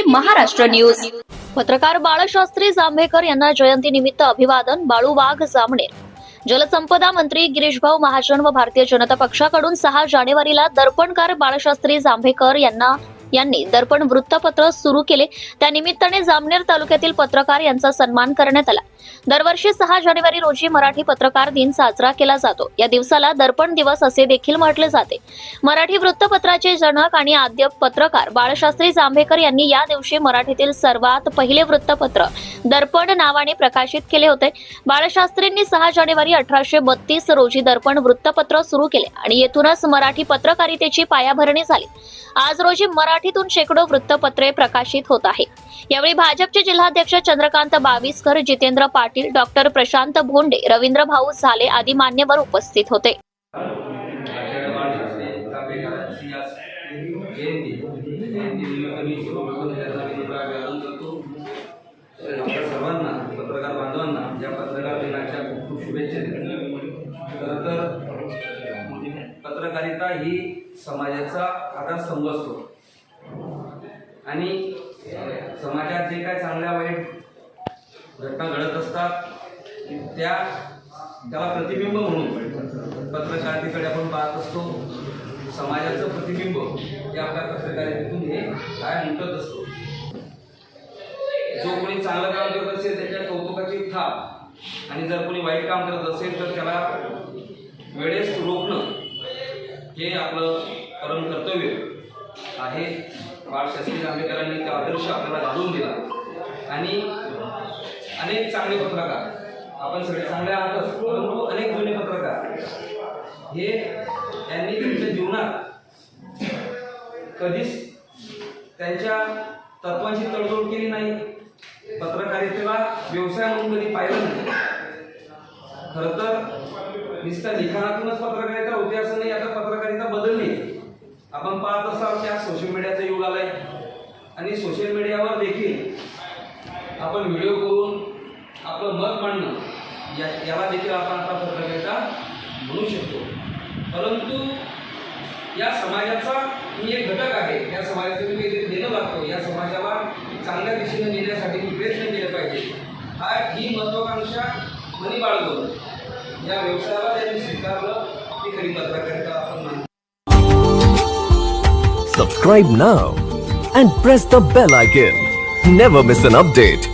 Maharashtra news. पत्रकार बाळशास्त्री जांभेकर यांना जयंतीनिमित्त अभिवादन। बाळू वाघ जामनेर। जलसंपदा मंत्री गिरीशभाऊ महाजन व भारतीय जनता पक्षाकडून 6 जानेवारीला दर्पणकार बाळशास्त्री जांभेकर यांनी दर्पण वृत्तपत्र सुरू केले। त्यानिमित्ताने जामनेर तालुक्यातील पत्रकार यांचा सन्मान करण्यात आला। दरवर्षी 6 जानेवारी रोजी मराठी पत्रकार दिन साजरा केला जातो। या दिवसाला दर्पण दिवस असे देखील म्हटले जाते। मराठी वृत्तपत्राचे जनक आणि आद्य पत्रकार बाळशास्त्री जांभेकर यांनी या दिवशी मराठीतील सर्वात पहिले वृत्तपत्र दर्पण नावाने प्रकाशित केले होते। बाळशास्त्रींनी 6 जानेवारी 1832 रोजी दर्पण वृत्तपत्र सुरू केले आणि येथूनच मराठी पत्रकारितेची पायाभरणी झाली। आज रोजी मराठीतून शेकडो वृत्तपत्रे प्रकाशित होत आहे। यावेळी भाजपचे जिल्हाध्यक्ष चंद्रकांत बाविस्कर, जितेंद्र पाटील, डॉक्टर प्रशांत भोंडे, रवींद्र भाऊ झाले आदी मान्यवर उपस्थित होते। सर्वांना पत्रकार बांधवांना या पत्रकार दिनाच्या खूप शुभेच्छा देतो। पत्रकारिता ही समाजाचा आधारस्तंभ असतो आणि समाजात जे काय चांगल्या वाईट घटना घडत असतात त्याला प्रतिबिंब म्हणून पत्रकारितेकडे आपण पाहत असतो। समाजाचं प्रतिबिंब हे आपल्या पत्रकारितेतून हे काय उमटत असतो। जो कोणी चांगलं काम करत असेल त्याच्या कौतुकाची थाप आणि जर कोणी वाईट काम करत असेल तर त्याला वेळेस रोखणं हे आपलं परम कर्तव्य आहे। बाळशास्त्री जांभेकरांनी तो आदर्श आपल्याला घालून दिला आणि अनेक चांगले पत्रकार, आपण सगळे चांगले आहातच, परंतु अनेक जुने पत्रकार हे त्यांनी त्यांच्या जीवनात कधीच त्यांच्या तत्वांची तडजोड केली नाही। पत्रकारितेला व्यवसाय म्हणून कधी पाहिलं नाही। खरं तर नुसत्या लिखाणातूनच पत्रकारिता होते असं नाही। आता पत्रकारिता बदलली। आपण पाहत असाल की आज सोशल मीडियाचं युग आलंय आणि सोशल मीडियावर देखील आपण व्हिडिओ करून आपलं मत मांडणं याला देखील आपण आता पत्रकारिता म्हणू शकतो। परंतु या समाजाचा मी एक घटक आहे। या समाजाचं मी काहीतरी देणं लागतो। या समाजाला चांगल्या दिशेने नेण्यासाठी मी प्रयत्न केले पाहिजे। ही महत्वाकांक्षा मनी बाळगून या व्यवसायाला त्यांनी स्वीकारलं ती खरी पत्रकारिता आपण मानतो। Subscribe now and press the bell icon. Never miss an update.